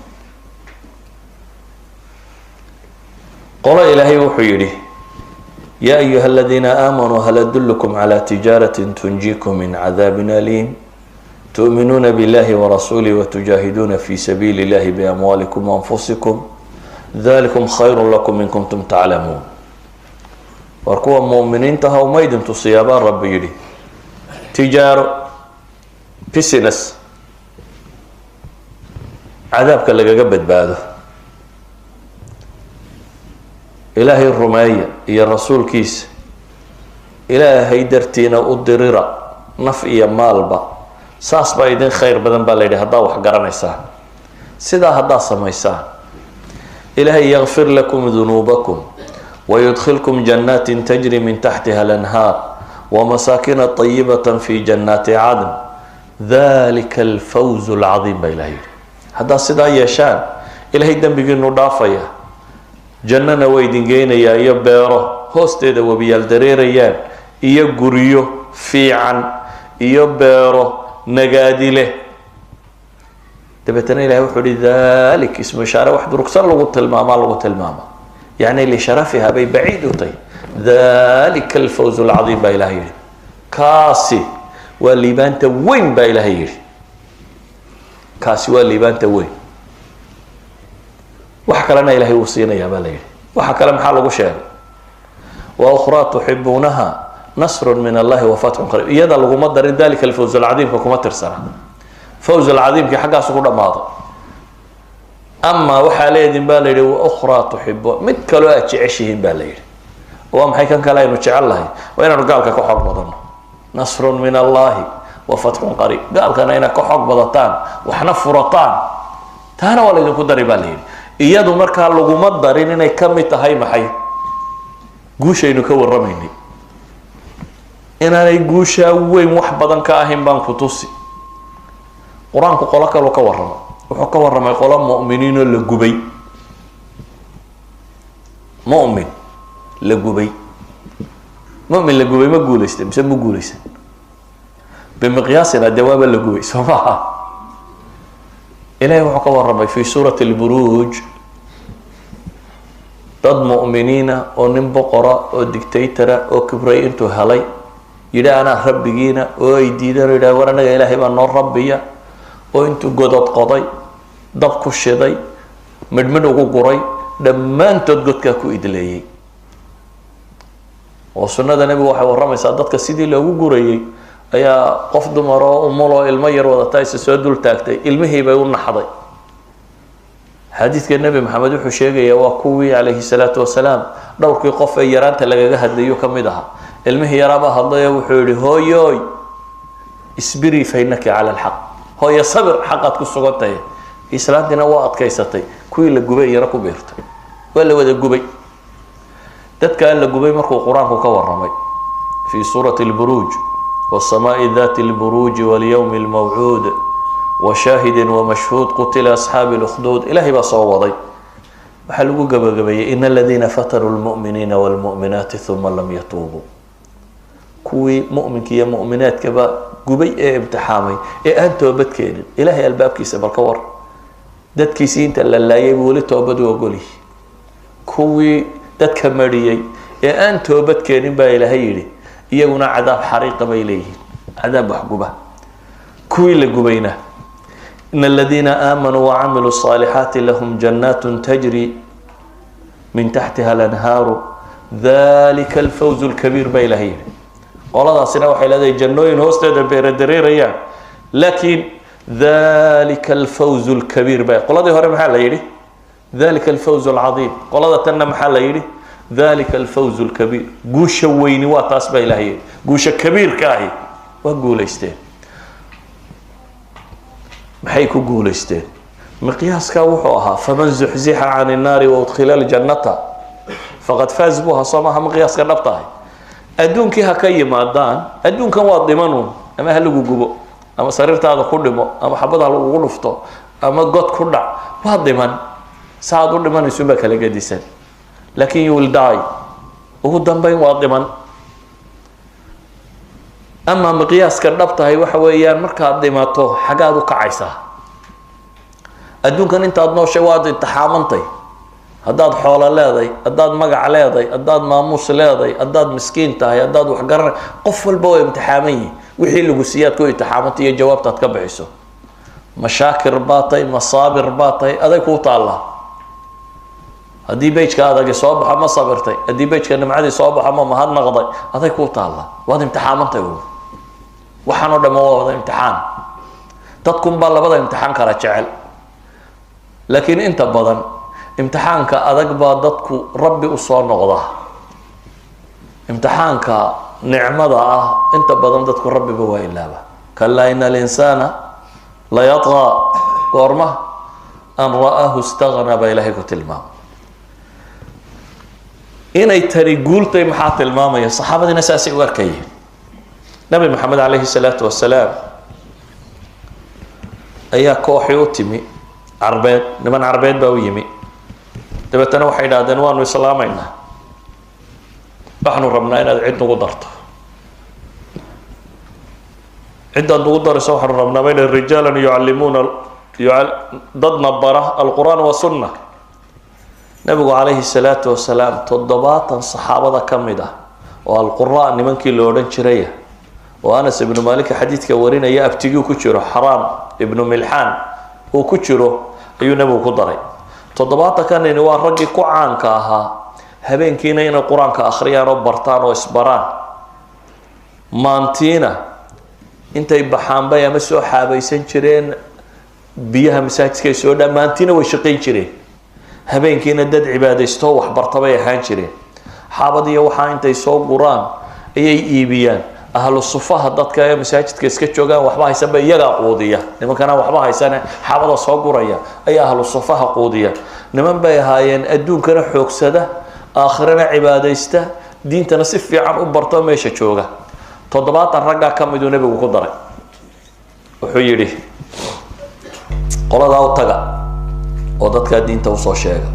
قال إلهي وحيري يا أيها الذين آمنوا هل أدلكم على تجارة تنجيكم من عذاب أليم تؤمنون بالله ورسوله وتجاهدون في سبيل الله بأموالكم وأنفسكم ذلكم خير لكم إن كنتم تعلمون واركوا مؤمنين تهوا ميدن تصيابان ربي يري تجارة بسنس عذابك اللي قبت بعده إلهي الرمية يا رسول كيس إلهي درتينا أدريرا نفئي مالبا ساس بايدين خير بدن باليدي هدا وحقرانيسان سيدا هدا سميسان إلهي يغفر لكم ذنوبكم ويدخلكم جنات تجري من تحتها الأنهار ومساكن طيبة في جنات عدن ذلك الفوز العظيم بإلهي هدا سيدا يشان إلهي دنبقى نضافيا جننا ويدين جينيا يا بيرو هوستيدا وبيال دريريان يا غوريو فيعن يا بيرو نغاديله تبتنا الى وحدي ذلك اسم اشاره واحد ركسر لو تلماما يعني لشرفها بي بعيد طيب ذلك الفوز العظيم بالهي كاسي واللي بانت وين بالهي كاسي واللي بانت وين وحكى لنا إلهي وصينا يا بليل وحكى لنا حال وشان وأخرى تحبونها نصر من الله وفتح قريب يدا لو مدر ذلك الفوز العظيم كما ترسنا فوز العظيم في حاجة سكون ماضي أما وحالي دين باليل وأخرى تحبون متكلوا أتشعشهم باليل وأم حيكن كلا ينشع الله وين رجالك كحق بضن نصر من الله وفتح قريب قال كان هنا كحق بضتان وحنا فرطان تانا ولا يكون دري باليل iyadu markaa laguma darin inay ka mid tahay maxay guushaynu ka warramaynay inaanay guusha weyn wax badan ka ahayn baan ku tusi quraanku qolo kale ka warramo wuxuu ka warramay qolo mu'miniin oo la gubay mu'min la gubay ma guulaystay mise ma guulaysan بمقياسنا الدواب اللي قوي سماها إلهي وحكى الرمي في سورة البروج ضد مؤمنين أو نبقرة أو ديكتاتورة أو كبري أنتو هلي يدا أنا ربينا أو يدينا يدا ورنا إلهي بأنور ربيا أو أنتو قدد قضي ضبكو الشضي مدمنو قري لما أنتو تقدك كو إدليي وسنة النبي وحي ورمي سادتك سيدي لو قري أيا قفض مرا أمولو المير وضطايس سودول تاكتي المهي بيقول نحضي حديث النبي محمد وحشيقي وكوي عليه الصلاة والسلام دورك قف يران تلقى هديو كمدها المهي يرابا هضي وحولي هوي اسبري فإنك على الحق هو صبر حقك السقطي إسلام دينا وقت كيستي كوي لقبي يركو بيرت ولا ودا قبي تتكال لقبي مركو قرآن كور رمي في سورة البروج والسماء ذات البروج واليوم الموعود وشاهد ومشهود قتل أصحاب الأخدود إلهي بصوضي وحلقوا قبل إن الذين فتروا المؤمنين والمؤمنات ثم لم يتوبوا كوي مؤمن كي مؤمنات كبا قبي امتحامي أنت وبتكين إلهي الباب كيس بالكور داد كيسين تلا يبولي توبدوا وقولي كوي داد كمريي أنت وبتكين با إلهي يجونا عذاب حريق بيليه عذاب حقوبة كوي لقبينه إن الذين آمنوا وعملوا الصالحات لهم جنات تجري من تحتها الأنهار ذلك الفوز الكبير بيليه والله سنة وحي لدي جنوين هوستة بيردرير لكن ذلك الفوز الكبير بيليه قل هذا هو محل يلي ذلك الفوز العظيم قل هذا تن محل يلي ذلك الفوز الكبير قوش ويني واتاس بيلهي قوش كبير كاهي وقول استين محيكو قول استين مقياس كاوحوها فمن زحزح عن النار وادخل الجنة فقد فاز بها صمها مقياس كنبطاي ادون كيها كي مادان ادون كان واضمانون اما هلقو قبو اما سريرت هذا كله اما حبضها لو غلفته اما قد كدع واضمان ساعدوا لمن يسمك لقديسان لكن you will die وهو دنبين واضما أما مقياس كالنبطة هي وحويان مركا ديماتو حقادو كعيسا أدون كان انت أدنو شواد انتحامنتي أداد حول لاذي أداد مقع لاذي أداد ماموس لاذي أداد مسكين تاهي أداد وحقرن قفل بوي امتحامي وحي لقسيات كوي انتحامنتي يجواب تتكبعيسو مشاكر باطي مصابر باطي أذيك وطالله هدي بيتك هذا صوبها ما صبرتي هدي بيتك نمعدي صوبها ما هاد نقضي هذا كوتا الله وهذا امتحان انت وحنو دم هذا امتحان تدكم بالله بدا امتحان كلا جعل لكن انت بدن امتحانك ادق با ددكو ربي usoo noqda امتحانك نعمدا انت بدن ددكو ربي با ilaaba kala inal insana la yatgha qorma an ra'ahu istaghna ba ilahi ku tilmaam inay tari guultay maxaa tilmaamaya saxaabadina saasi u arkayeen nabi maxamed alayhi salaatu wasalaam ayaa kooxi u timi arbeed niman arbeed baa u yimi dabeetana waxay yidhaahdeen waanu islaamaynaa waxaanu rabnaa inaad cid nagu darto ciddaad nagu darayso waxaanu rabnaa bayna rijaalan yucallimuuna dadna bara alqur'aan wa sunna nabigu calayhi salaatu wasalaam 7 saxaabada ka mid ah oo alqur'aan nimankii loo odhan jiray oo Anas ibn Malik xadiidka warinaya abtigii ku jiro Haram ibn Milhan oo ku jiro ayuu nabigu ku daray 7 kanina waa ragii ku caanka ahaa habeenkiina inay quraanka akhriyaan oo bartaan oo isbaraan maantiina intay baxaan bay ama soo xaabaysan jireen biyaha masaajidka soo dhamaantiina way shaqeyn jireen habeenkiina dad cibaadaysto wax bartabay ahaan jireen xaabadiyo waxa intay soo guraan ayay iibiyaan ahlu sufaha dadka ee masaajidka iska joogaan waxba haysan bay iyaga qoodiya nimankana waxba haysan xaabada soo guraya ay ahlu sufaha qoodiya niman bay ahaayeen adduunkana xoogsada aakhirana cibaadaysta diintana si fiican u barto meesha jooga 7 ragga ka mid ah nabigu ku daray wuxuu yiri qolada u taga oo dadka diinta u soo sheega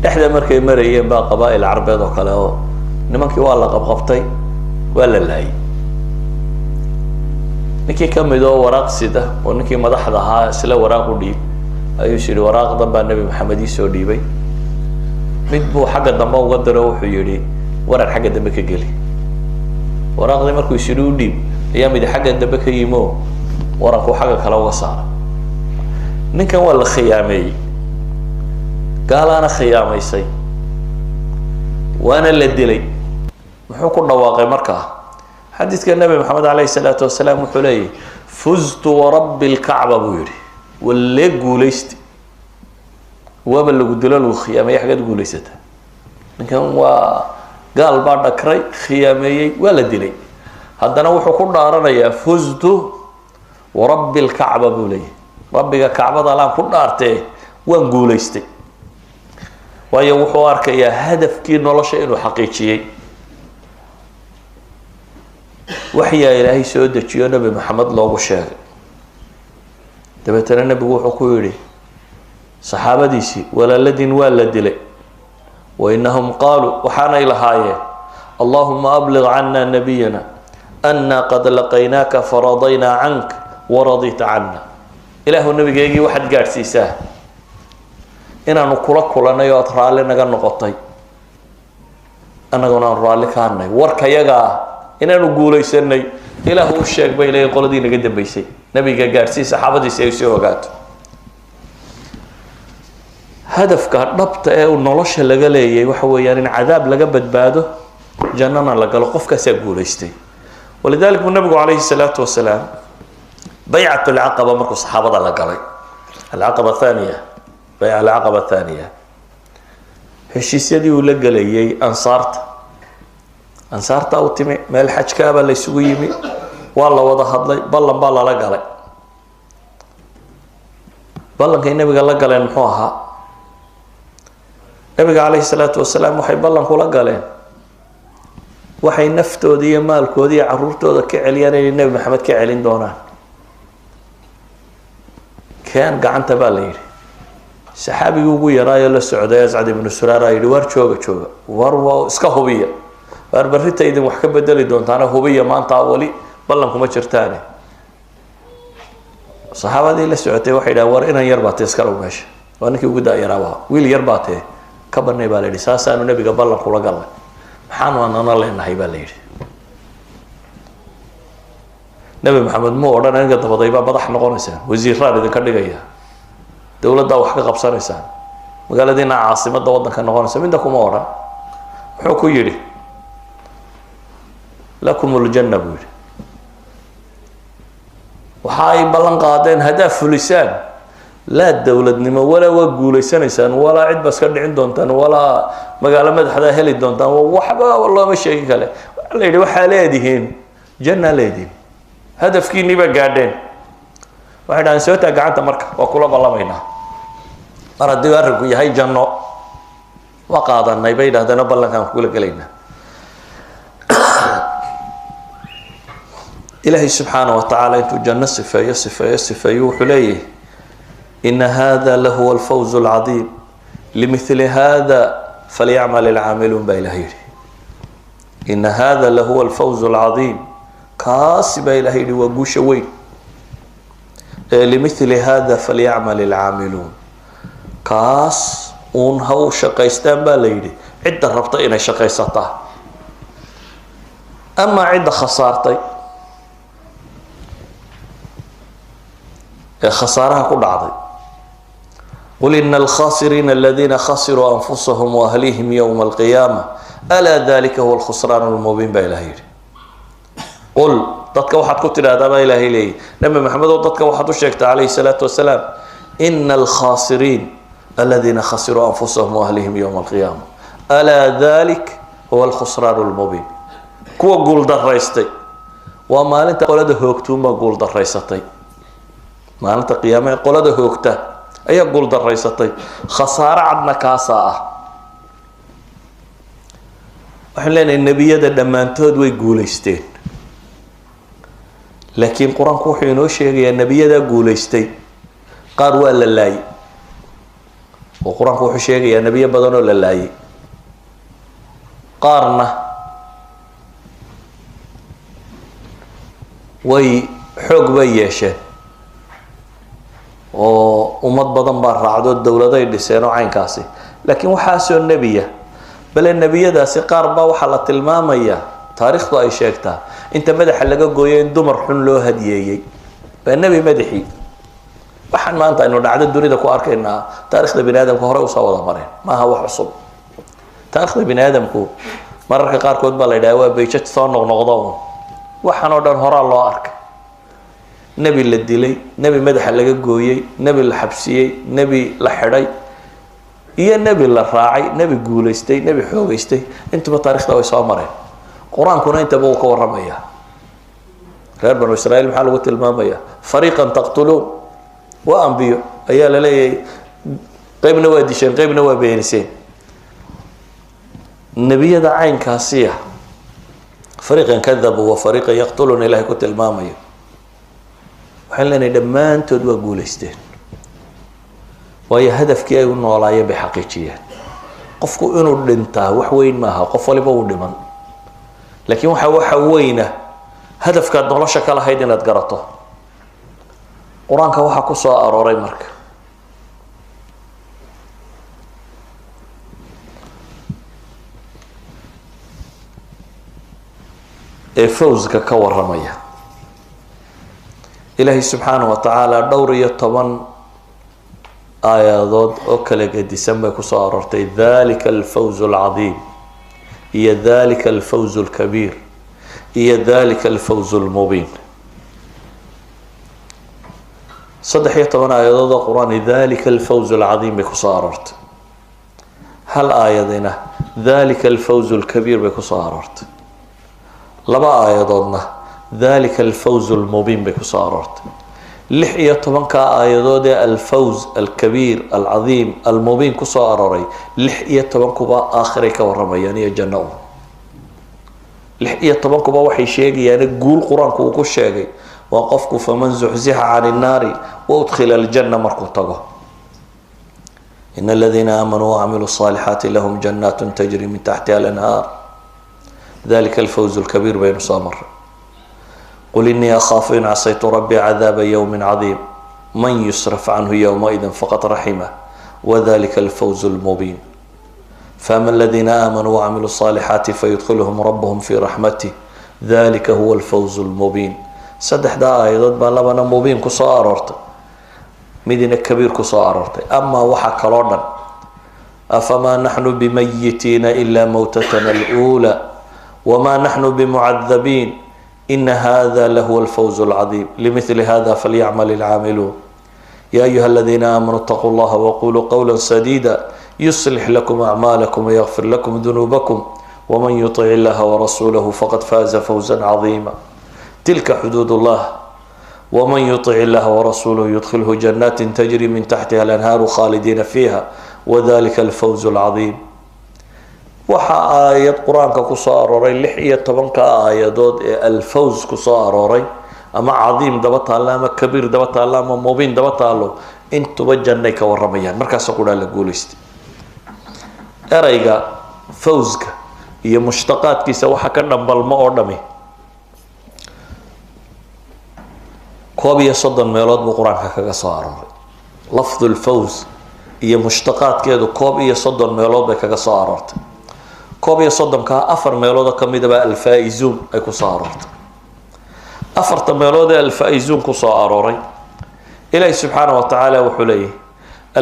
dhexda markay marayeen baa qabaa'il carbeed oo kale oo nimankii waa la qabqabtay waa la laayay ninkii ka mid oo waraaq sida oo ninkii madaxda ahaa isla waraaq u dhiib ayuu yidhi waraaqdan baa nebi maxamed ii soo dhiibay mid buu xagga dambe uga diro wuxuu yidhi waran xagga dambe ka geli waraaqdii markuu isyidhi u dhiib ayaa mid xagga dambe ka yimo warankuu xagga kale uga saara ninkan waa la khiyaameeyey gaalaana khiyaamaysay waana la dilay muxuu ku dhawaaqay markaa xadiidka nebi maxamed calayhi salaatu wasalaam wuxuu leeyahy fuztu warabbi lkacba buu yidhi walee guulaysti waaba lagu dilo lagu khiyaameeyey xaggeed guulaysata ninkan waa gaal baa dhakray khiyaameeyey waa la dilay haddana wuxuu ku dhaaranayaa fuztu warabbi lkacba buu leeyahy rabbiga kacbada alaan ku dhaartee waan guulaystay waayo wuxuu arkayaa hadafkii nolosha inuu xaqiijiyey waxyaa ilaahay soo dejiyo nebi maxamed loogu sheegay dabeetana nebigu wuxuu ku yidhi saxaabadiisii walaaladin waa la dilay wainahum qaaluu waxaanay lahaayeen allahuma abliq cana nabiyana ana qad laqaynaaka faradaynaa canka waradita cana ilaahu nabigeygii waxaad gaadhsiisaa inaanu kula kulanay oo aad raalli naga noqotay annaguna aan raalli ka hadnay warkayagaa inaanu guulaysanay ilaahu u sheeg bay leeyihin qoladii naga dambeysay nabiga gaadhsii saxaabadiisi ay soo ogaato hadafka dhabta ee uu nolosha laga leeyahay waxa weeyaan in cadaab laga badbaado jannana la galo qofkaasaa guulaystay walidalik buu nabigu calayhi salaatu wasalaam baycat alcaqaba markuu saxaabada la galay alcaqaba thaniya bayca alcaqaba thaniya heshiisyadii uu la gelayay ansaarta u timi meel xajkaabaa la isugu yimi waa la wada hadlay ballan baa lala galay ballankay nabiga la galeen muxuu ahaa nabiga calayhi salaatu wasalaam waxay ballan kula galeen waxay naftooda iyo maalkooda iyo caruurtooda ka celiyaan inay nebi maxamed ka celin doonaan keen gacanta baa la yidhi saxaabigii ugu yaraayo la socday ascad ibnu suraara yidhi waar jooga war waa iska hubiya waar barrita idin wax ka bedeli doontaana hubiya maanta wali ballankuma jirtaane saxaabadii la socotay waxay yidhahan war inan yar baa tee iska dhow meesha waa ninkii ugu da-yaraa waa wiil yar baa tee ka banay baa la yidhi saasaanu nebiga ballan kula galnay maxaanu anana leenahay baa la yidhi nebi maxamed muu odhan inka dabaday baa madax noqonaysaan wasiiraan idinka dhigaya dowladdaa wax ka qabsanaysaan magaaladiina caasimada waddanka noqonaysa midna kuma odhan muxuu ku yidhi lakum ljanna buu yidhi waxa ay ballan qaadeen haddaa fulisaan laa dowladnimo walaa waa guulaysanaysaan walaa cid ba iska dhicin doontaan walaa magaalo madaxdaa heli doontaan waxba looma sheegi kale waxa la yidhi waxaa leedihiin janna leedihiin hadafkiinii baa gaadheen waxay dhahaan soo taa gacanta marka waa kula ballamaynaa mar haddii arrinku yahay janno waa qaadanay bay yidhahdeen ballankaan kula gelaynaa ilaahay subxaanaه watacaala intuu janno sifeeyo wuxuu leeyahay ina hada lahuwa alfawz اlcadiim limili hada falyacmal ilcaamiluun baa ilahay yihi ina hada lahuwa alfawz اlcadiim kaasi baa ilahay yihi waa guusha weyn ee limili hada falyacmal ilcaamiluun kaas uun ha u shaqaystaan baa la yidhi cidda rabta inay shaqaysataa amaa cidda khasaartay ee khasaaraha ku dhacday qul ina alkhasiriina aladiina khasiruu anfusahum waahlihim yowma alqiyaama alaa dalika huwa alkhusraan lmubiin baa ilahay yihi qul dadka waxaad ku tidhahdaa baa ilaahay leeyahy nabi maxamed oo dadka waxaad u sheegtaa calayhi salaatu wasalaam ina alkhasiriin aladiina khasiruu anfusahum waahlihim yowma alqiyaama alaa dalik huwa alkhusraan lmubiin kuwa guuldaraystay waa maalinta qolada hoogtuunbaa guuldaraysatay maalinta qiyaame qolada hoogta ayaa guuldaraysatay khasaare cadna kaasaa ah waxaan leenahay nebiyada dhammaantood way guulaysteen laakiin qur-aanku wuxuu inoo sheegayaa nebiyadaa guulaystay qaar waa la laayay oo qur-aanku wuxuu sheegayaa nebiyo badan oo la laayay qaarna way xoog bay yeesheen oo ummad badan baa raacdo dowladay dhiseen oo caynkaasi laakiin waxaasoo nebiya bale nebiyadaasi qaar baa waxaa la tilmaamayaa taariikhdu ay sheegtaa inta madaxa laga gooyo in dumar xun loo hadiyeeyey baa nebi madaxii waxaan maanta aynu dhacdo dunida ku arkaynaa taariikhda bini aadamka hore usoo wada mareen maaha wax cusub taariikhda bini aadamku mararka qaarkood baa la yidhaha waa bayjad soo noqnoqdo un waxaan oo dhan horaa loo arkay nebi la dilay nebi madaxa laga gooyey nebi la xabsiyey nebi la xidhay iyo nebi la raacay nebi guulaystay nebi xoogaystay intuba taariikhda way soo mareen qur-aankuna intaba uu ka warramayaa reer banu israa'iil maxaa lagu tilmaamayaa fariiqan taqtuluun waa ambiyo ayaa la leeyahay qaybna waa disheen qaybna waa beeniseen nebiyada caynkaasiya fariiqan kadabu wa fariiqan yaqtuluun ilaahay ku tilmaamayo waxaan leenahay dhammaantood waa guulaysteen waayo hadafkii ay u noolaayeen bay xaqiijiyeen qofku inuu dhintaa wax weyn maaha qof waliba uu dhiman laakiin waxa weyna hadafkaad nolosha ka lahayd inaad garato qur-aanka waxaa ku soo arooray marka ee fawzka ka warramaya ilaahay subxaanahu wa tacaala dhowr iyo 10 aayadood oo kala gedisan bay kusoo aroortay dalika alfawz alcadiim iyo dalika alfawz alkabiir iyo dalika alfawz almubiin 13 aayadood oo qur-aan dalika alfawz alcadiim bay kusoo aroortay hal aayadina dalika alfawz alkabiir bay kusoo aroortay laba aayadoodna dalika alfawz almubiin bay kusoo aroortay 16 aayadood ee alfawz alkabiir alcadiim almubiin kusoo arooray 16 kuba aakhiray ka warramayaan iyo janno 16 kuba waxay sheegayaan guul qur-aanku uu ku sheegay waa qofku faman zuxzixa can الnaari waudkhila aljanna markuu tago in aladiina aamanuu wacamiluu الصaalixaati lahum jannaat tajri min taxtiha alanhaar dalika alfawz alkabiir baynu soo maray قل إني أخاف إن عصيت ربي عذاب يوم عظيم من يصرف عنه يومئذ فقد رحمه وذلك الفوز المبين فأما الذين آمنوا وعملوا الصالحات فيدخلهم ربهم في رحمته ذلك هو الفوز المبين سدح دا أيضا بلبنا مبين كسو أرورت مدينة كبير كسو أرورت أما وحك لنا أفما نحن بميتين إلا موتتنا الأولى وما نحن بمعذبين إن هذا لهو الفوز العظيم لمثل هذا فليعمل العاملون يا أيها الذين آمنوا اتقوا الله وقولوا قولا سديدا يصلح لكم أعمالكم ويغفر لكم ذنوبكم ومن يطع الله ورسوله فقد فاز فوزا عظيما تلك حدود الله ومن يطع الله ورسوله يدخله جنات تجري من تحتها الأنهار خالدين فيها وذلك الفوز العظيم waxaa aayad qur-aanka kusoo arooray 16 aayadood ee alfawz kusoo arooray ama cadiim daba taalla ama kabiir daba taalla ama mubiin daba taallo intuba jannay ka warramayaan markaas qura la guuleystay erayga fawzka iyo mushtaqaadkiisa waxa ka dhambalmo oo dhami 31 meelood buu qur-aanka kaga soo arooray lafdul fawz iyo mushtaqaadkeedu 31 meelood bay kaga soo aroortay 31 4 meelood ka mid ah alfaa'izuun ay ku soo aroortay 4 meelood ee alfaa'izuun ku soo arooray ilaahay subxaanahu wa ta'ala wuxuu leeyahay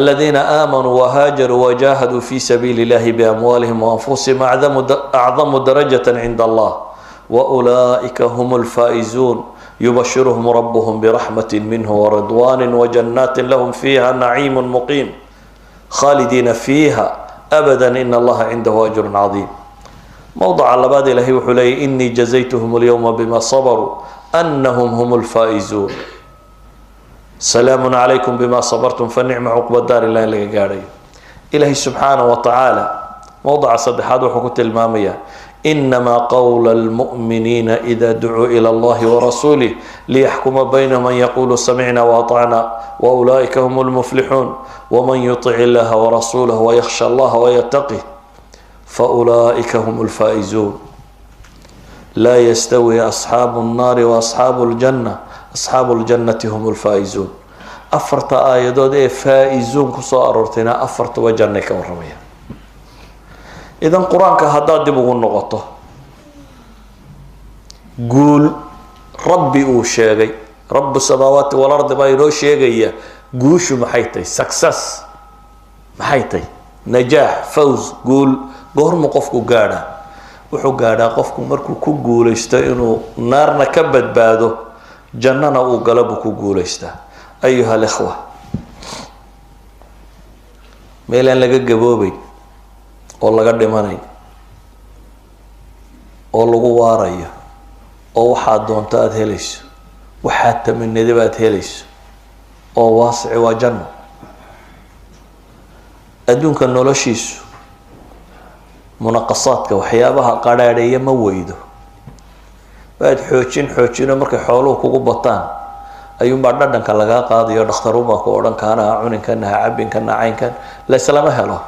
alladheena aamanuu wa haajaruu wa jaahaduu fi sabiilillahi bi amwaalihim wa anfusihim a'zamu darajatan 'inda Allah wa ulaa'ika humul faa'izuun yubashshiruhum rabbuhum bi rahmatin minhu wa ridwanin wa jannatin lahum fiha na'iimun muqiim khalidina fiha أبدا إن الله عنده أجر عظيم موضع اللباد إلهي وحلي إني جزيتهم اليوم بما صبروا أنهم هم الفائزون سلام عليكم بما صبرتم فنعم عقب الدار الله اللي قاري إلهي سبحانه وتعالى موضع صدحات وحكوت المامية إنما قول المؤمنين إذا دعوا إلى الله ورسوله ليحكم بينهم من يقول سمعنا وأطعنا وأولئك هم المفلحون ومن يطع الله ورسوله ويخشى الله ويتقه فأولئك هم الفائزون لا يستوي أصحاب النار وأصحاب الجنة asxaabu ljannati hum lfaa'izuun. afarta aayadood ee faa'izuun kusoo aroortayna afartuba jannay ka warramaya. idan qur-aanka haddaad dib ugu noqoto, guul rabbi uu sheegay, rabu samaawaati walardi baa inoo sheegaya guushu maxay tahay, success maxay tahay, najaax, faws, guul. goormu qofku gaadhaa? wuxuu gaadhaa qofku markuu ku guulaysto inuu naarna ka badbaado, jannana uu galo buu ku guulaystaa. ayuha alikhwa, meelaan laga gaboobayn oo laga dhimanayn oo lagu waarayo oo waxaad doonto aada helayso, waxaad tamanidaba aada helayso oo waasici waa janno. adduunka noloshiisu munaqasaadka waxyaabaha qadhaadheeya ma weydo. waad xoojino markay xooluhu kugu bataan ayuunbaa dhadhanka lagaa qaadayo, dhakhtaruunbaa ku odhan kaana ha cunin kana ha cabin kana caynkan. laislama helo.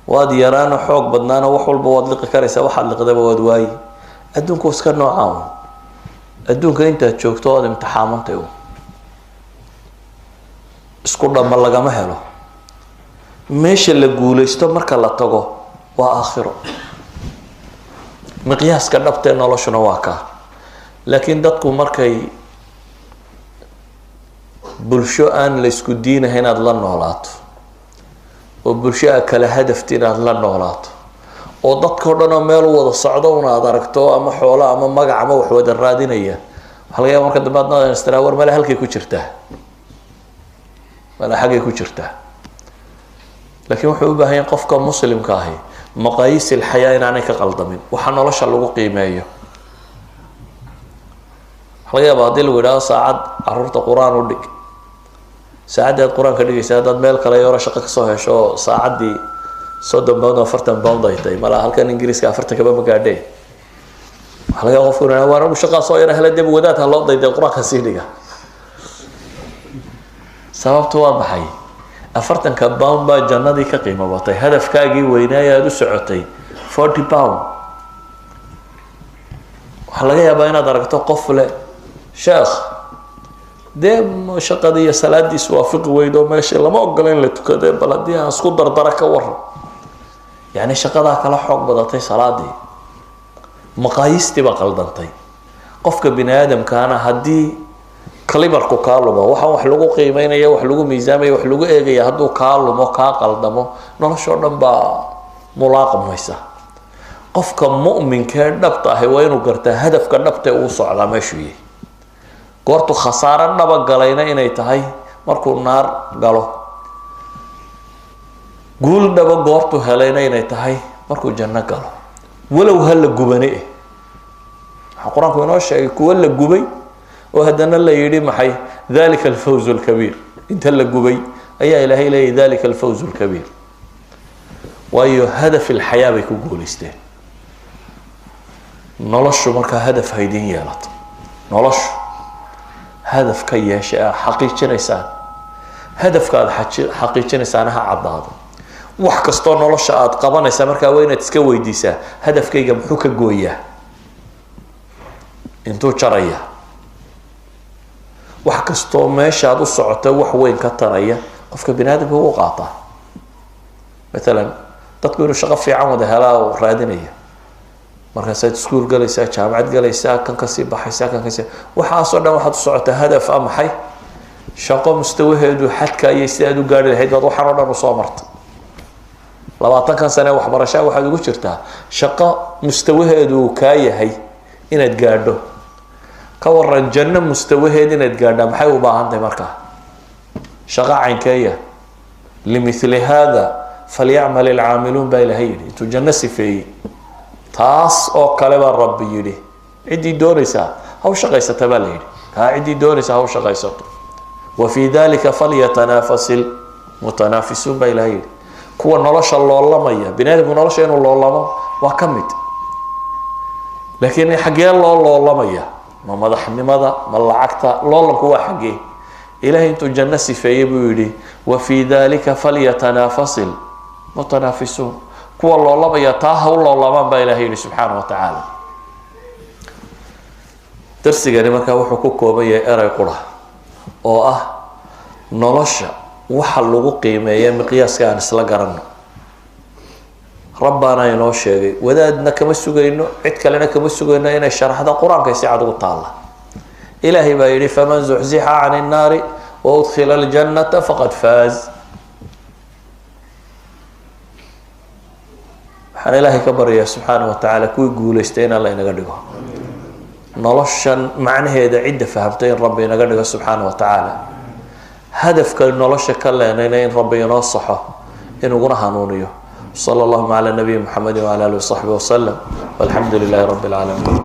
waad yaraano xoog badnaano wax walba waad liqi karaysaa, waxaad liqdaba waad waayi. adduunku iska noocaan. adduunka intaad joogto ood imtixaamantay isku dhamma lagama helo. meesha la guulaysto marka la tago waa aakhiro. miqyaaska dhabtee noloshuna waa kaa. laakiin dadku markay bulsho aan la isku diinahay inaad la noolaato, oo bulsho a kala hadafti inaad la noolaato, oo dadkao dhan oo meel u wada socdo unaad aragto, ama xoolo ama magac ama wax wada raadinaya, waxaa laga yaaba marka dambe adna istraa war male halkay ku jirtaa, male xaggay ku jirtaa. laakiin wuxuu u baahan yahay qofka muslimka ahi maqaayiis ilxayaa inaanay ka qaldamin, waxaa nolosha lagu qiimeeyo. waxaa laga yaaba haddii lagu yidhahdo saacad caruurta qur-aan u dhig, saacaddii aad qur-aanka dhigaysa haddaad meel kale yaro shaqo kasoo hesho oo saacaddii 30 pound oo 40 pound ay tahay, malaa halkan ingiriiska 40 kaba ma gaadhee. waxaa laga yaaba qofku inuu waa anagu shaqaa soo yara hele dib wadaad ha loo dayday qur-aanka sii dhiga. sababtu waa maxay? 40 pound baa jannadii ka qiimo batay. hadafkaagii weynaaye aada u socotay 40 pound. waxaa laga yaabaa inaad aragto qof leh sheekh dee shaqadii iyo salaadiis waafiqi weydo meesha lama ogola in la tukade, bal haddii aan isku dardara ka waran. yani shaqadaa kala xoog badatay salaadii. maqaayiistii baa qaldantay. qofka bini aadamkaana haddii kalibarku kaa lumo, waxaan wax lagu qiimeynaya, wax lagu miisaamaya, wax lagu eegaya, hadduu kaa lumo kaa qaldamo, noloshoo dhan baa mulaaqmaysa. qofka mu'minkee dhabta ahi waa inuu gartaa hadafka dhabtee uu socdaa meeshuu yahay. goortu khasaaro dhaba galayna inay tahay markuu naar galo, guul dhaba goortu helayna inay tahay markuu janno galo, walow ha la gubane. waxaa qur-aanku inoo sheegay kuwa la gubay oo haddana la yidhi maxay dalika alfawz alkabiir. inta la gubay ayaa ilaahay leeyahy dalika alfawz alkabiir, waayo hadaf ilxayaa bay ku guulaysteen. noloshu markaa hadaf haydin yeelato, noloshu hadaf ka yeesha a xaqiijinaysaan, hadafka aada xaqiijinaysaana ha caddaado. wax kastoo nolosha aada qabanaysaa markaa waa inaad iska weydiisaa hadafkayga muxuu ka gooyaa, intuu jaraya. wax kastoo meesha aada u socota wax weyn ka taraya qofka bini aadamka ugu qaataa. maalan dadku inuu shaqo fiican wada helaa oo raadinaya, markaasaad iskuul galaysaa, jaamacad galaysaa, kan kasii baxaysaa, kan kasii, waxaasoo dhan waxaad u socotaa hadaf a maxay? shaqo mustawaheedu xadka iyo si aad u gaari lahayd baad waxaan oo dhan usoo marta. 20 sane waxbarashaa waxaad ugu jirtaa shaqo mustawaheedu kaa yahay inaad gaadho. ka waran janno mustawaheed inaad gaadhaa maxay u baahan tahay markaa? shaqo caynkeeya. limithli hada falyacmal ilcaamiluun baa ilahay yidhi intuu janno sifeeyey. taas oo kale baa rabbi yidhi ciddii doonaysaa ha u shaqaysata baa la yidhi. ciddii doonaysaa ha u shaqaysato. wafii dalika falyatanaafasil mutanaafisuun baa ilahay yidhi. kuwa nolosha loolamaya, bini aadamku nolosha inuu loolamo waa ka mid, laakiin xaggee loo loolamaya? ma madaxnimada, ma lacagta? loolanku waa xaggee? ilahay intuu janno sifeeyey buu yidhi wafii dalika falyatanaafasil mutanaafisuun. kuwa loolamaya taa ha u loolamaan baa ilahay yidhi subxaana wa tacaala. darsigani markaa wuxuu ku kooban yahay eray qura oo ah nolosha waxa lagu qiimeeyo miqyaaska aan isla garanno. rabbaana inoo sheegay, wadaadna kama sugayno, cid kalena kama sugayno inay sharaxda qur-aanka si cad ugu taalla. ilaahay baa yidhi faman zuxzixa can innaari wa udkhila aljannata faqad faaz. waxaan ilaahay ka baryaa subxaana wa tacaala kuwii guulaystay in alla inaga dhigo. noloshan macnaheeda cidda fahamtay in rabbi inaga dhigo subxaana wa tacaala. hadafka nolosha ka leenayna in rabbi inoo saxo inuguna hanuuniyo. صلى الله على نبي محمد وعلى آله وصحبه وسلم والحمد لله رب العالمين.